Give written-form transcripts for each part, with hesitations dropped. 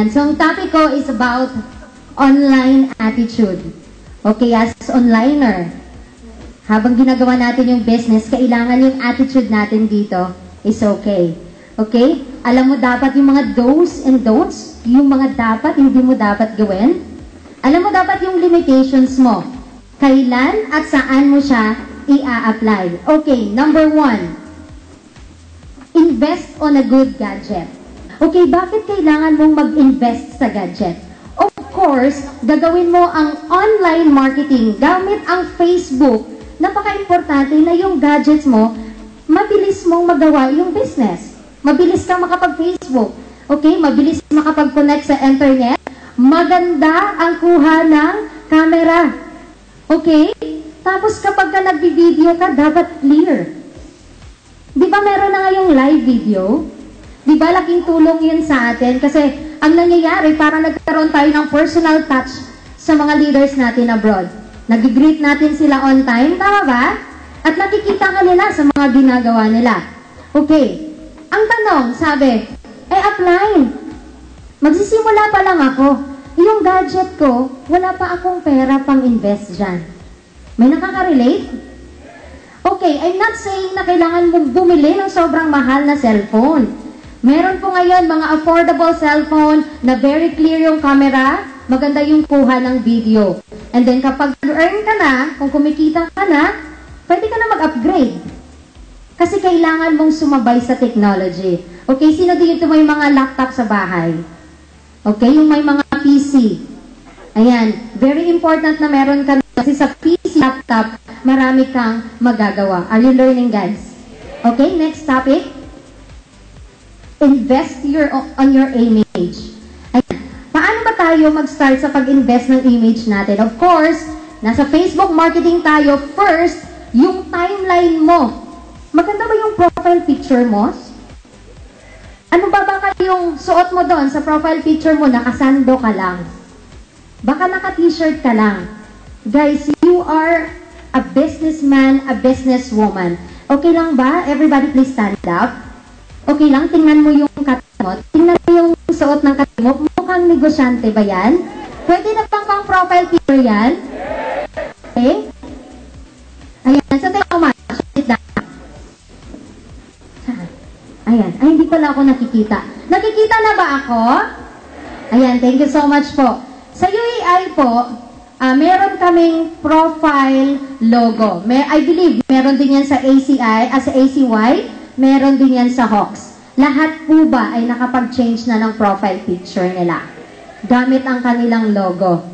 Ayan, so ang topic ko is about online attitude. Okay, as onliner, habang ginagawa natin yung business, kailangan yung attitude natin dito is okay. Okay? Alam mo dapat yung mga do's and don'ts, yung mga dapat, hindi mo dapat gawin. Alam mo dapat yung limitations mo. Kailan at saan mo siya i-a-apply. Okay, number 1. Invest on a good gadget. Okay, bakit kailangan mong mag-invest sa gadget? Of course, gagawin mo ang online marketing gamit ang Facebook. Napaka-importante na yung gadgets mo, mabilis mong magawa yung business. Mabilis kang makapag-Facebook. Okay, mabilis makapag-connect sa internet. Maganda ang kuha ng camera. Okay? Tapos kapag ka nag-video ka, dapat clear. Di ba meron na ngayong live video? Di ba laking tulong yun sa atin? Kasi ang nangyayari, para nagkaroon tayo ng personal touch sa mga leaders natin abroad. Nag-greet natin sila on time, tama ba? At nakikita ka nila sa mga ginagawa nila. Okay. Ang tanong, sabi, apply. Magsisimula pa lang ako. Yung gadget ko, wala pa akong pera pang invest dyan. May nakaka-relate? Okay, I'm not saying na kailangan mong bumili ng sobrang mahal na cellphone. Meron po ngayon mga affordable cellphone na very clear yung camera, maganda yung kuha ng video. And then kapag earn ka na, kung kumikita ka na, pwede ka na mag-upgrade. Kasi kailangan mong sumabay sa technology. Okay, sino dito may mga laptop sa bahay? Okay, yung may mga PC. Ayan, very important na meron ka kasi sa PC laptop, marami kang magagawa. Are you learning, guys? Okay, next topic. Invest on your image. Ayan. Paano ba tayo mag-start sa pag-invest ng image natin? Of course, nasa Facebook marketing tayo. First, yung timeline mo. Maganda ba yung profile picture mo? Ano ba baka yung suot mo doon sa profile picture mo, nakasando ka lang? Baka naka-t-shirt ka lang. Guys, you are a businessman, a businesswoman. Okay lang ba? Everybody please stand up. Okay lang, tingnan mo yung cut mo. Tingnan mo yung suot ng cut mo. Mukhang negosyante ba yan? Pwede na pang profile picture yan? Okay? Ayan, so thank you much. Ayan, ay hindi pala ako nakikita. Nakikita na ba ako? Ayan, thank you so much po. Sa UAI po, meron kaming profile logo. I believe meron din yan sa ACI, sa ACY, meron din yan sa Hawks. Lahat po ba ay nakapag-change na ng profile picture nila? Gamit ang kanilang logo.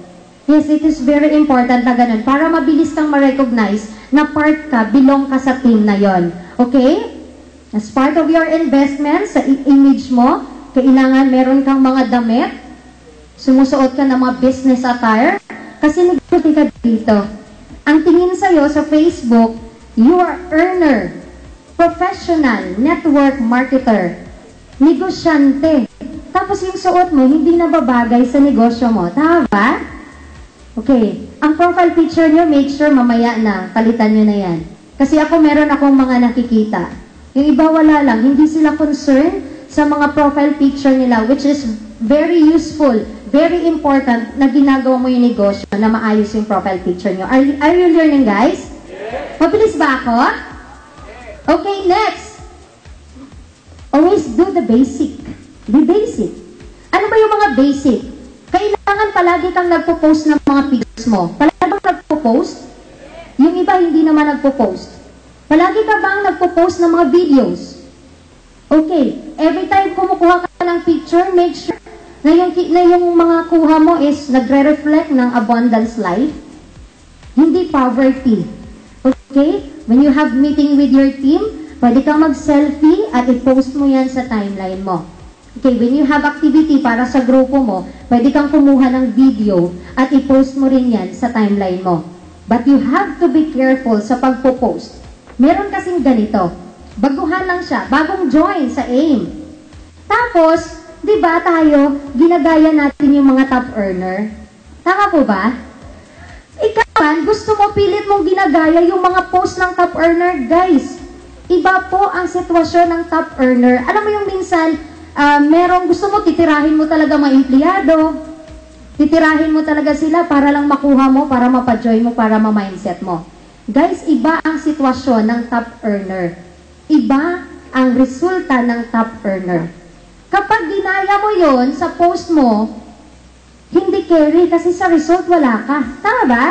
Yes, it is very important na ganun para mabilis kang ma-recognize na part ka, belong ka sa team na yon. Okay? As part of your investment sa image mo, kailangan meron kang mga damit, sumusuot ka ng mga business attire, kasi nag-duty ka dito. Ang tingin sa'yo sa Facebook, you are earner, professional, network marketer, negosyante. Tapos yung suot mo, hindi nababagay sa negosyo mo. Tama ba? Okay. Ang profile picture nyo, make sure mamaya na, palitan nyo na yan. Kasi ako, meron akong mga nakikita. Yung iba wala lang, hindi sila concerned sa mga profile picture nila, which is very useful, very important na ginagawa mo yung negosyo na maayos yung profile picture nyo. Are you learning, guys? Mabilis ba ako? Okay, next. Always do the basic. Be basic. Ano ba yung mga basic? Kailangan palagi kang nagpo-post ng mga pictures mo. Palagi kang nagpo-post? Yung iba hindi naman nagpo-post. Palagi ka bang nagpo-post ng mga videos? Okay, every time kumukuha ka ng picture, make sure na yung mga kuha mo is nagre-reflect ng abundance life, hindi poverty. Okay? When you have meeting with your team, pwede kang mag-selfie at i-post mo yan sa timeline mo. Okay, when you have activity para sa grupo mo, pwede kang kumuha ng video at i-post mo rin yan sa timeline mo. But you have to be careful sa pagpo-post. Meron kasing ganito. Baguhan lang siya. Bagong join sa AIM. Tapos, di ba tayo, ginagaya natin yung mga top earner? Tama po ba? Ikaw, gusto mo pilit mong ginagaya yung mga post ng top earner? Guys, iba po ang sitwasyon ng top earner. Alam mo yung minsan, merong gusto mo, titirahin mo talaga mga empleyado, titirahin mo talaga sila para lang makuha mo, para mapajoy mo, para ma-mindset mo. Guys, iba ang sitwasyon ng top earner. Iba ang resulta ng top earner. Kapag dinaya mo yon sa post mo, hindi carry kasi sa result wala ka. Tama ba?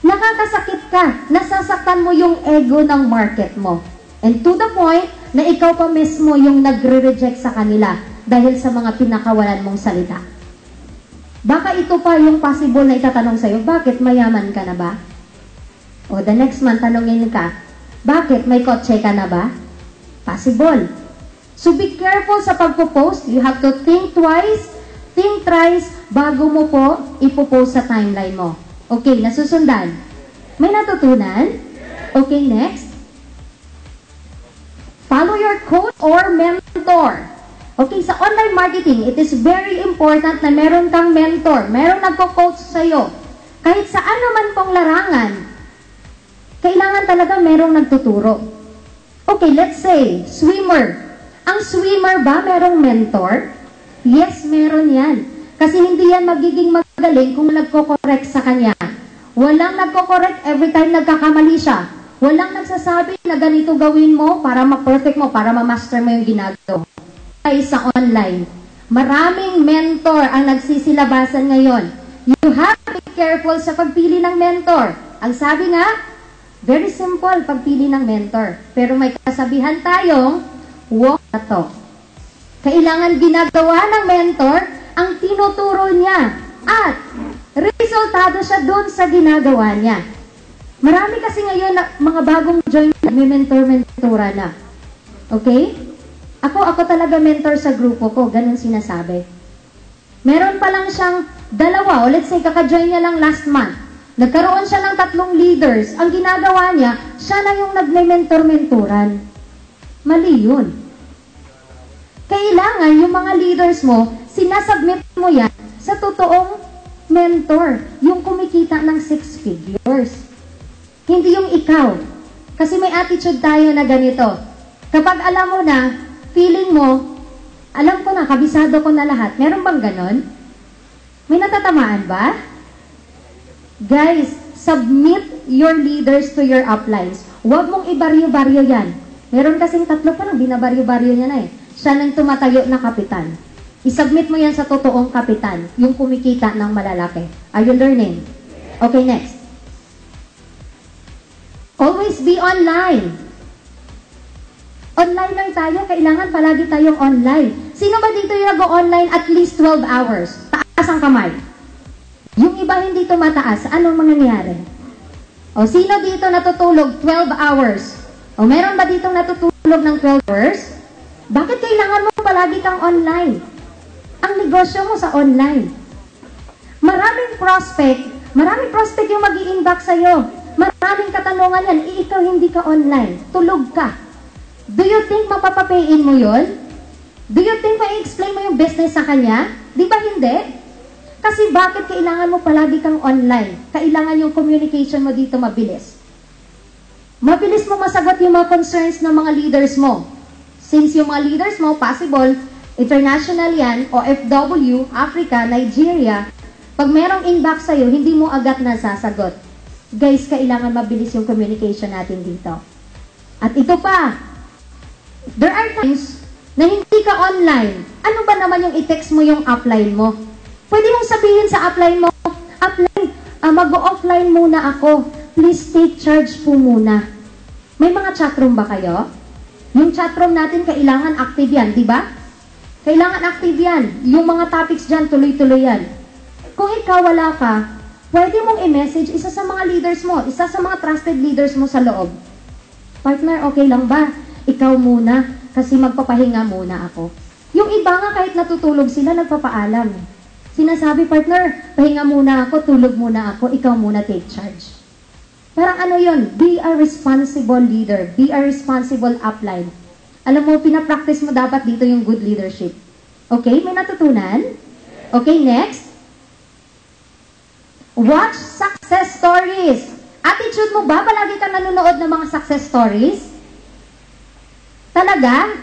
Nakakasakit ka. Nasasaktan mo yung ego ng market mo. And to the point na ikaw pa mismo yung nagre-reject sa kanila dahil sa mga pinakawalan mong salita. Baka ito pa yung possible na itatanong sa'yo, bakit mayaman ka na ba? O the next month, tanongin ka, bakit may kotse ka na ba? Possible. So be careful sa pagpo-post. You have to think twice, think thrice, bago mo po ipopost sa timeline mo. Okay, nasusundan. May natutunan? Okay, next. Follow your coach or mentor. Okay, sa online marketing, it is very important na meron kang mentor. Meron nagko-coach sa'yo. Kahit sa ano man pong larangan, kailangan talaga merong nagtuturo. Okay, let's say, swimmer. Ang swimmer ba merong mentor? Yes, meron yan. Kasi hindi yan magiging magaling kung nagko-correct sa kanya. Walang nagko-correct every time nagkakamali siya. Walang nagsasabi na ganito gawin mo para ma-perfect mo, para ma-master mo yung ginagawa. Ay, sa online, maraming mentor ang nagsisilabasan ngayon. You have to be careful sa pagpili ng mentor. Ang sabi nga, very simple pagpili ng mentor. Pero may kasabihan tayong, walk na to. Kailangan ginagawa ng mentor ang tinuturo niya at resultado siya doon sa ginagawa niya. Marami kasi ngayon na mga bagong join may mentor-mentora na. Okay? Ako talaga mentor sa grupo ko, ganun sinasabi. Meron pa lang siyang dalawa, o let's say kaka-join niya lang last month. Nagkaroon siya ng 3 leaders. Ang ginagawa niya, siya na yung nagne-mentor-mentoran. Mali yun. Kailangan yung mga leaders mo, sinasubmit mo yan sa totoong mentor. Yung kumikita ng 6 figures. Hindi yung ikaw. Kasi may attitude tayo na ganito. Kapag alam mo na, feeling mo, alam ko na, kabisado ko na lahat. Meron bang ganon? May natatamaan ba? Guys, submit your leaders to your uplines. Huwag mong ibaryo-baryo yan. Meron kasing 3 pa lang, binabaryo-baryo niya na eh. Siya nang tumatayo na kapitan. I-submit mo yan sa totoong kapitan, yung kumikita ng malalaki. Are you learning? Okay, next. Always be online. Online lang tayo, kailangan palagi tayong online. Sino ba dito yung nag-online at least 12 hours? Taas ang kamay. Yung iba hindi tumataas, anong mangyayari? O sino dito natutulog 12 hours? O meron ba dito natutulog ng 12 hours? Bakit kailangan mo palagi kang online? Ang negosyo mo sa online. Maraming prospect yung mag-i-inbox sa'yo. Maraming katanungan yan, ikaw hindi ka online, tulog ka. Do you think mapapapayin mo yun? Do you think ma-explain mo yung business sa kanya? Di ba hindi? Kasi bakit kailangan mo palagi kang online? Kailangan yung communication mo dito mabilis. Mabilis mo masagot yung mga concerns ng mga leaders mo. Since yung mga leaders mo, possible, international yan, OFW, Africa, Nigeria, pag merong inbox sa'yo, hindi mo agad nasasagot. Guys, kailangan mabilis yung communication natin dito. At ito pa, there are times na hindi ka online. Ano ba naman yung i-text mo yung upline mo? Pwede mong sabihin sa upline mo, upline, mag-offline muna ako. Please take charge po muna. May mga chatroom ba kayo? Yung chatroom natin, kailangan active yan, di ba? Kailangan active yan. Yung mga topics dyan, tuloy-tuloy yan. Kung ikaw wala ka, pwede mong i-message isa sa mga leaders mo, isa sa mga trusted leaders mo sa loob. Partner, okay lang ba? Ikaw muna, kasi magpapahinga muna ako. Yung iba nga kahit natutulog sila, nagpapaalam. Sinasabi, partner, pahinga muna ako, tulog muna ako, ikaw muna take charge. Parang ano yun? Be a responsible leader. Be a responsible upline. Alam mo, pinapractice mo dapat dito yung good leadership. Okay? May natutunan? Okay, next. Watch success stories. Attitude mo ba? Palagi kang nanonood ng mga success stories? Talaga?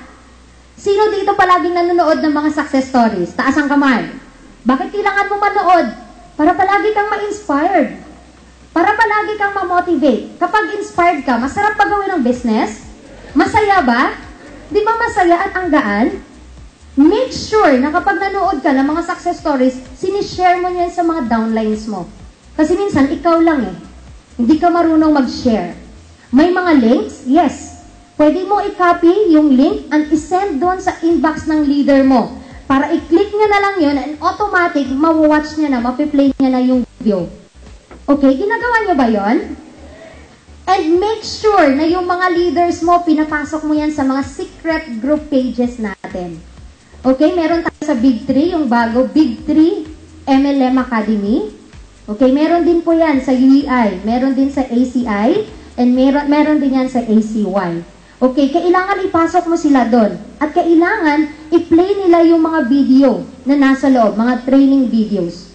Sino dito palaging nanonood ng mga success stories? Taas ang kamay. Bakit kailangan mo manood? Para palagi kang ma-inspired. Para palagi kang ma-motivate. Kapag inspired ka, masarap pa gawin ng business? Masaya ba? Di ba masaya at ang gaan? Make sure na kapag nanood ka ng mga success stories, sinishare mo yan sa mga downlines mo. Kasi minsan, ikaw lang eh. Hindi ka marunong mag-share. May mga links? Yes. Pwede mo i-copy yung link and isend doon sa inbox ng leader mo. Para i-click niya na lang yun and automatic, ma-watch niya na, mapiplay niya na yung video. Okay, ginagawa niyo ba yon? And make sure na yung mga leaders mo, pinapasok mo yan sa mga secret group pages natin. Okay, meron tayo sa Big 3, yung bago, Big 3 MLM Academy. Okay, meron din po yan sa UEI, meron din sa ACI, and meron din yan sa ACY. Okay, kailangan ipasok mo sila doon. At kailangan i-play nila yung mga video na nasa loob, mga training videos.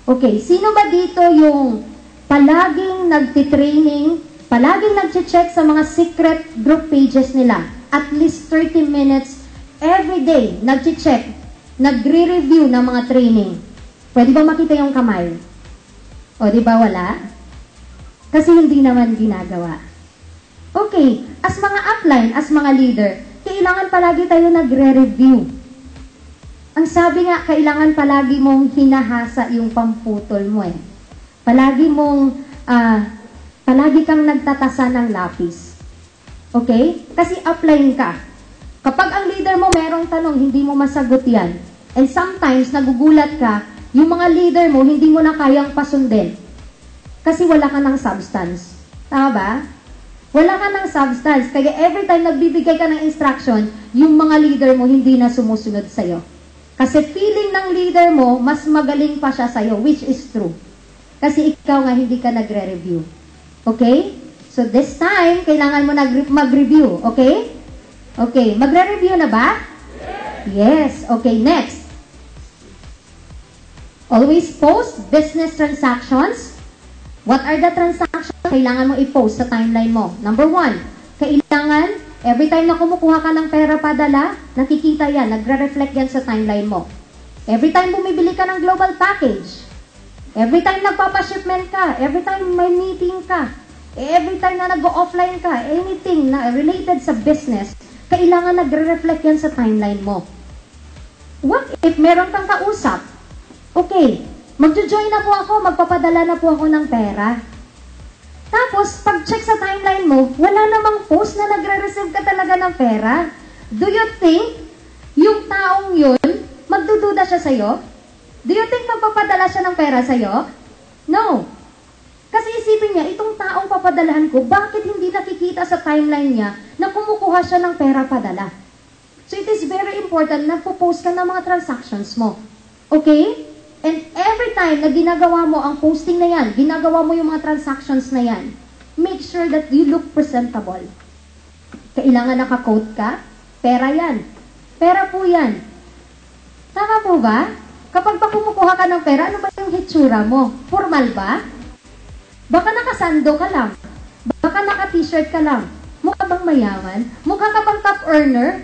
Okay, sino ba dito yung palaging nagtitraining, palaging nagche-check sa mga secret group pages nila? At least 30 minutes every day, nagche-check, nagre-review ng mga training. Pwede ba makita yung kamay? O, di ba wala? Kasi hindi naman ginagawa. Okay, as mga upline, as mga leader, kailangan palagi tayo nagre-review. Ang sabi nga, kailangan palagi mong hinahasa yung pamputol mo eh. Palagi kang nagtatasa ng lapis. Okay? Kasi upline ka. Kapag ang leader mo merong tanong, hindi mo masagot yan. And sometimes, nagugulat ka, yung mga leader mo, hindi mo na kayang pasundin. Kasi wala ka ng substance. Tama ba? Wala ka ng substance. Kaya every time nagbibigay ka ng instruction, yung mga leader mo hindi na sumusunod sa'yo. Kasi feeling ng leader mo, mas magaling pa siya sa'yo, which is true. Kasi ikaw nga hindi ka nagre-review. Okay? So this time, kailangan mo mag-review. Okay? Okay. Magre-review na ba? Yes. Okay, next. Always post business transactions. What are the transactions kailangan mo i-post sa timeline mo? Number 1, kailangan, every time na kumukuha ka ng pera padala, nakikita yan, nagre-reflect yan sa timeline mo. Every time bumibili ka ng global package, every time nagpapashipment ka, every time may meeting ka, every time na nag-offline ka, anything na related sa business, kailangan nagre-reflect yan sa timeline mo. What if meron kang kausap? Okay, magjo-join na po ako, magpapadala na po ako ng pera. Tapos, pag-check sa timeline mo, wala namang post na nagre-receive ka talaga ng pera. Do you think yung taong yun, magdududa siya sa'yo? Do you think magpapadala siya ng pera sa'yo? No. Kasi isipin niya, itong taong papadalahan ko, bakit hindi nakikita sa timeline niya na kumukuha siya ng pera padala? So, it is very important na po-post ka ng mga transactions mo. Okay? And every time na ginagawa mo ang posting na yan, ginagawa mo yung mga transactions na yan, make sure that you look presentable. Kailangan naka-quote ka, pera yan. Pera po yan. Tama po ba? Kapag pa kumukuha ka ng pera, ano ba yung hitsura mo? Formal ba? Baka nakasando ka lang. Baka naka-t-shirt ka lang. Mukha bang mayaman? Mukha ka bang top earner?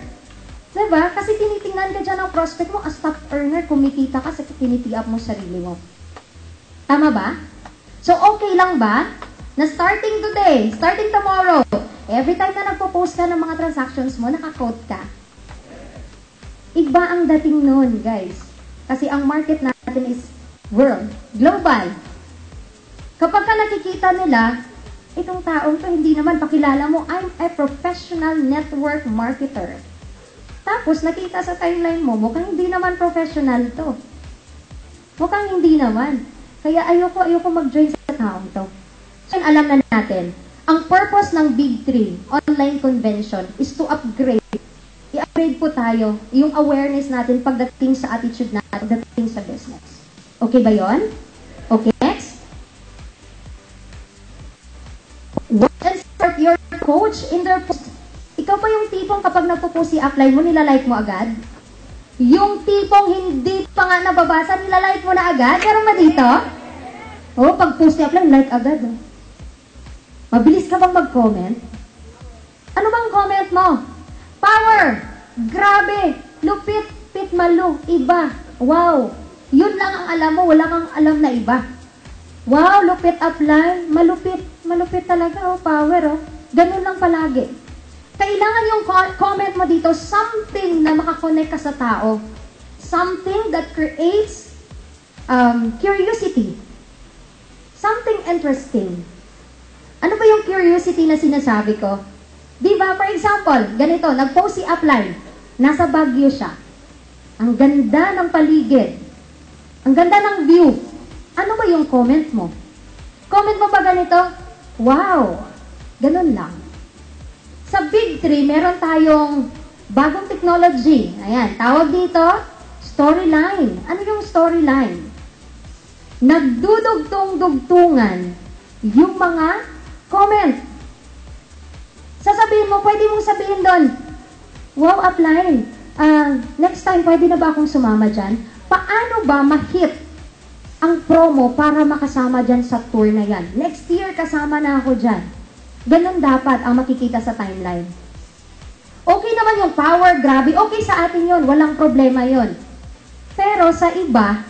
Diba? Kasi tinitingnan ka dyan ng prospect mo as top earner, kumikita ka sa tinitiap mo sarili mo. Tama ba? So, okay lang ba? Na starting today, starting tomorrow, every time na nagpo-post ka ng mga transactions mo, naka-quote ka. Iba ang dating nun, guys. Kasi ang market natin is world, global. Kapag ka nakikita nila, itong taong to, hindi naman pakilala mo, I'm a professional network marketer. Tapos, nakita sa timeline mo, mukhang hindi naman professional to. Mukhang hindi naman. Kaya ayoko mag-join sa taong to. So, alam na natin, ang purpose ng Big 3 online convention is to upgrade. I-upgrade po tayo yung awareness natin pagdating sa attitude natin, pagdating sa business. Okay ba yon? Okay, next. Watch and support your coach in their post. Ikaw pa yung tipong kapag nagpo-post si upline mo, nilalike mo agad? Yung tipong hindi pa nga nababasa, nilalike mo na agad? Meron ba dito? Oo, pag post ni upline, like agad. Oh. Mabilis ka bang mag-comment? Ano bang comment mo? Power! Grabe! Lupit, pitmalo, iba. Wow! Yun lang ang alam mo, wala kang alam na iba. Wow, lupit upline, malupit. Malupit talaga, oh, power, oh. Ganun lang palagi. Kailangan yung comment mo dito, something na makakonect ka sa tao. Something that creates curiosity. Something interesting. Ano ba yung curiosity na sinasabi ko? Diba, for example, ganito, nag-post si upline. Nasa Baguio siya. Ang ganda ng paligid. Ang ganda ng view. Ano ba yung comment mo? Comment mo ba ganito? Wow! Ganun lang. Sa Big 3, meron tayong bagong technology. Ayan, tawag dito, storyline. Ano yung storyline? Nagdudugtong-dugtungan yung mga comment. Sasabihin mo, pwede mong sabihin doon, wow, upline, next time, pwede na ba akong sumama dyan? Paano ba ma-hit ang promo para makasama dyan sa tour na yan? Next year, kasama na ako dyan. Ganun dapat ang makikita sa timeline. Okay naman yung power, grabe. Okay sa atin yon, walang problema yon. Pero sa iba,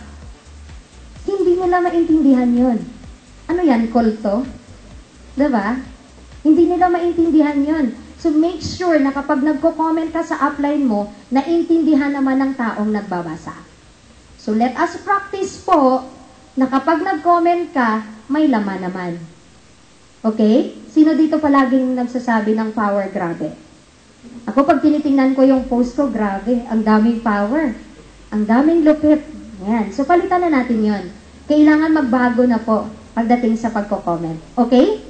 hindi nila maintindihan yon. Ano yan, kulto? Diba? Hindi nila maintindihan yon. So make sure na kapag nagko-comment ka sa upline mo, naintindihan naman ng taong nagbabasa. So let us practice po na kapag nag-comment ka, may laman naman. Okay? Sino dito palaging nagsasabi ng power, grabe? Ako pag tinitingnan ko yung post ko, grabe, ang daming power. Ang daming lupit. Yan. So palitan na natin yon. Kailangan magbago na po pagdating sa pagko-comment. Okay?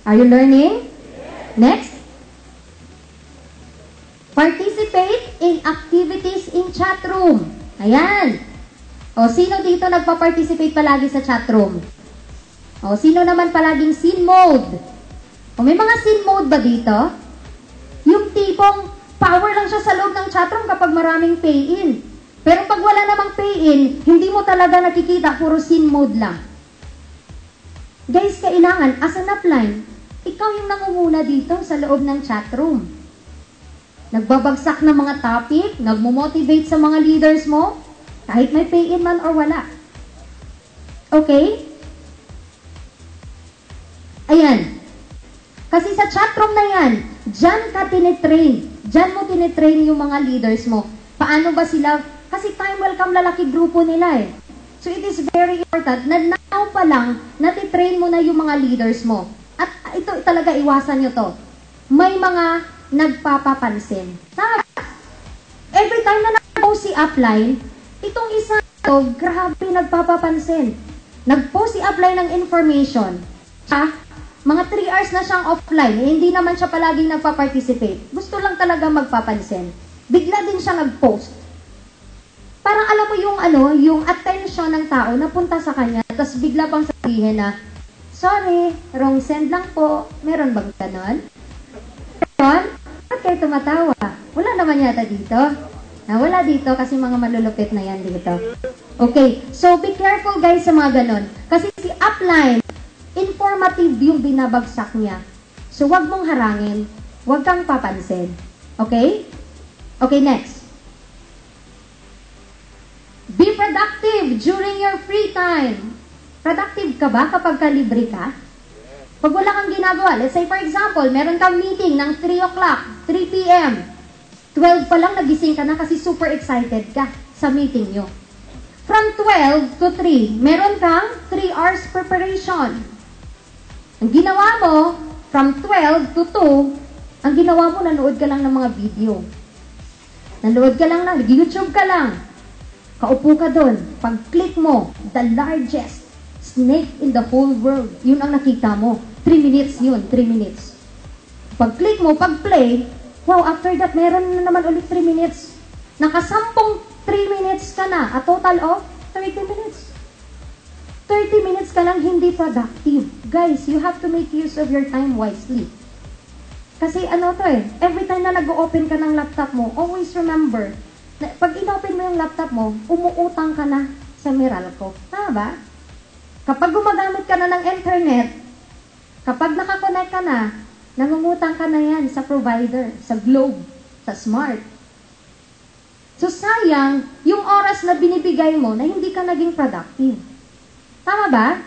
Are you learning? Next. Participate in activities in chat room. Ayan. O, sino dito nagpa-participate palagi sa chat room? O, sino naman palaging scene mode? O, may mga scene mode ba dito? Yung tipong power lang siya sa loob ng chat room kapag maraming pay-in. Pero pag wala namang pay-in, hindi mo talaga nakikita, puro scene mode lang. Guys, kailangan, as an upline, ikaw yung nangunguna dito sa loob ng chat room. Nagbabagsak ng mga topic, nagmo-motivate sa mga leaders mo, kahit may pay-in man or wala. Okay? Ayan. Kasi sa chat room na yan, dyan ka tinitrain. Dyan mo tinitrain yung mga leaders mo. Paano ba sila? Kasi time welcome lalaki grupo nila eh. So it is very important na now pa lang, natitrain mo na yung mga leaders mo. At ito talaga, iwasan nyo to. May mga nagpapapansin. Every time na nag-post si upline, itong isa to, grabe nagpapapansin. Nag-post si upline ng information. Mga 3 hours na siyang offline, eh, hindi naman siya palaging nagpa-participate. Gusto lang talaga magpapansin. Bigla din siya nag-post. Parang alam mo yung yung attention ng tao napunta sa kanya, tapos bigla pang sabihin na, sorry, wrong send lang po. Meron bang ganon? Meron? Ba't kayo tumatawa? Wala naman yata dito. Wala dito kasi mga malulupit na yan dito. Okay, so be careful guys sa mga ganon. Kasi si upline, informative yung binabagsak niya. So wag mong harangin, wag kang papansin. Okay? Okay, next. Be productive during your free time. Productive ka ba kapag kalibre ka? Pag wala kang ginagawa, let's say for example, meron kang meeting ng 3 o'clock, 3 p.m. 12 pa lang nagising ka na kasi super excited ka sa meeting nyo. From 12 to 3, meron kang 3 hours preparation. Ang ginawa mo, from 12 to 2, ang ginawa mo, nanood ka lang ng mga video. Nanood ka lang nag-YouTube ka lang. Kaupo ka doon. Pag-click mo, the largest snake in the whole world. Yun ang nakita mo. 3 minutes yun, 3 minutes. Pag-click mo, pag-play, wow, after that, meron na naman ulit 3 minutes. Nakasampung 3 minutes ka na. A total of 30 minutes. 30 minutes ka lang hindi productive. Guys, you have to make use of your time wisely. Kasi every time na nag-open ka ng laptop mo, always remember, na pag in-open mo yung laptop mo, umuutang ka na sa Meralco. Tama ba? Kapag gumagamit ka na ng internet, kapag nakakonect ka na, nangungutang ka na yan sa provider, sa Globe, sa Smart. So, sayang yung oras na binibigay mo na hindi ka naging productive. Tama ba?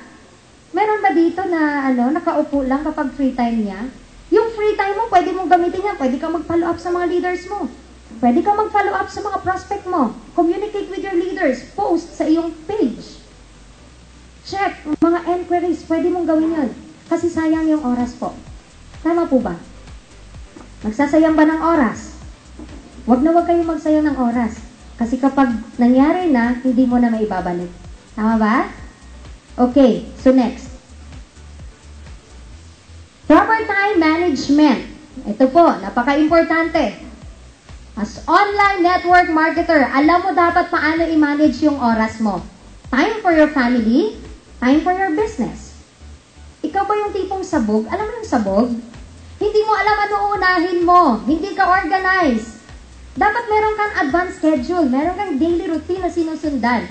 Meron ba dito na nakaupo lang kapag free time niya? Yung free time mo, pwede mong gamitin yan. Pwede ka mag-follow up sa mga leaders mo. Pwede ka mag-follow up sa mga prospect mo. Communicate with your leaders. Post sa iyong page. Check mga enquiries. Pwede mong gawin yun. Kasi sayang yung oras po. Tama po ba? Nagsasayang ba ng oras? Huwag kayong magsayang ng oras. Kasi kapag nangyari na, hindi mo na maibabalik. Tama ba? Okay, so next. Proper time management. Ito po, napaka-importante. As online network marketer, alam mo dapat paano i-manage yung oras mo. Time for your family, time for your business. Ikaw ba yung tipong sabog? Alam mo yung sabog? Hindi mo alam ano unahin mo. Hindi ka organized. Dapat meron kang advanced schedule. Meron kang daily routine na sinusundan.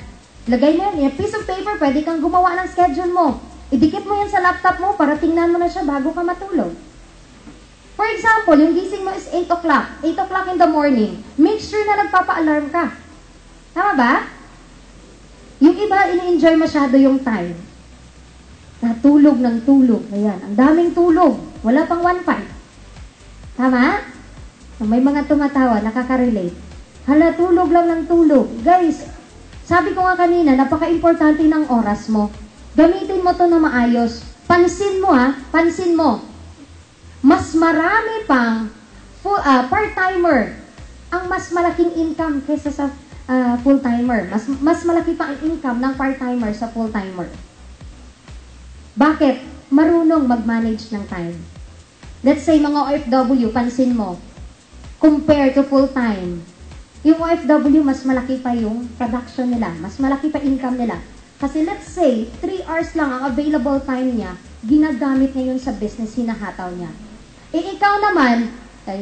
Lagay mo yan. In a piece of paper, pwede kang gumawa ng schedule mo. Idikit mo yan sa laptop mo para tingnan mo na siya bago ka matulog. For example, yung gising mo is 8 o'clock. 8 o'clock in the morning. Make sure na nagpapa-alarm ka. Tama ba? Yung iba, ini-enjoy masyado yung time. Natulog ng tulog. Ayan, ang daming tulog. Wala pang 1.5. Tama? May mga tumatawa, nakaka-relate. Hala, tulog lang ng tulog. Guys, sabi ko nga kanina, napaka-importante ng oras mo. Gamitin mo to na maayos. Pansin mo pansin mo. Mas marami pang part-timer ang mas malaking income kaysa sa full-timer. Mas malaki pa ang income ng part-timer sa full-timer. Bakit? Marunong mag-manage ng time. Let's say mga OFW, pansin mo, compare to full-time. Yung OFW, mas malaki pa yung production nila. Mas malaki pa income nila. Kasi let's say, 3 hours lang ang available time niya, ginagamit niya yun sa business, hinahataw niya. Ikaw naman,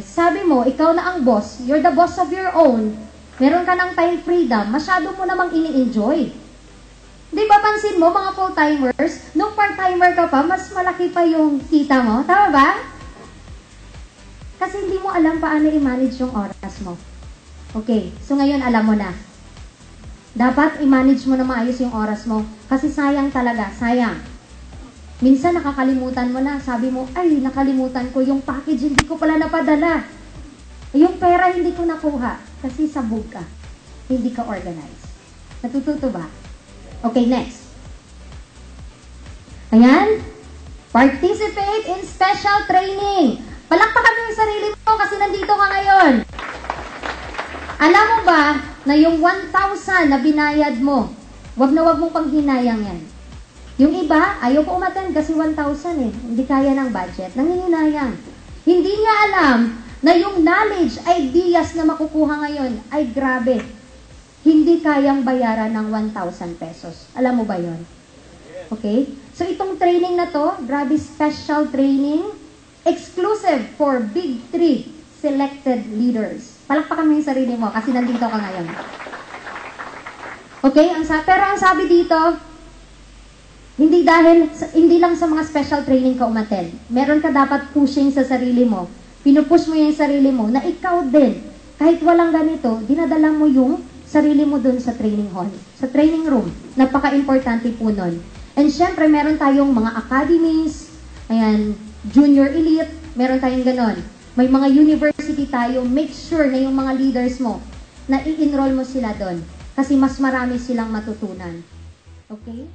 sabi mo, ikaw na ang boss, you're the boss of your own, meron ka ng time freedom, masyado mo namang ini-enjoy. Di ba pansin mo, mga full-timers, nung part-timer ka pa, mas malaki pa yung kita mo. Tama ba? Kasi hindi mo alam paano i-manage yung oras mo. Okay, so ngayon alam mo na. Dapat i-manage mo na maayos yung oras mo. Kasi sayang talaga, sayang. Minsan nakakalimutan mo na. Sabi mo, ay, nakalimutan ko yung package, hindi ko pala napadala. Yung pera hindi ko nakuha. Kasi sabog ka. Hindi ka organized. Natututo ba? Okay, next. Ayan. Participate in special training. Palakpakan mo yung sarili mo kasi nandito ka ngayon. Alam mo ba na yung 1,000 na binayad mo, wag na wag mong panghinayang yan. Yung iba, ayaw ko umattend kasi 1,000 eh. Hindi kaya ng budget. Nanginginayang. Hindi niya alam na yung knowledge, ideas na makukuha ngayon ay grabe. Hindi kayang bayaran ng 1,000 pesos. Alam mo ba yon? Okay? So itong training na to, grabe special training, exclusive for Big 3 selected leaders. Palakpakan mo yung sarili mo kasi nandito ka ngayon. Okay? Pero ang sabi dito, hindi lang sa mga special training ka umattend. Meron ka dapat pushing sa sarili mo. Pinupush mo yung sarili mo na ikaw din, kahit walang ganito, dinadala mo yung sarili mo dun sa training hall, sa training room. Napaka-importante po nun. And syempre, meron tayong mga academies, ayan, junior elite, meron tayong ganon. May mga university tayo, make sure na yung mga leaders mo, na i-enroll mo sila doon. Kasi mas marami silang matutunan. Okay?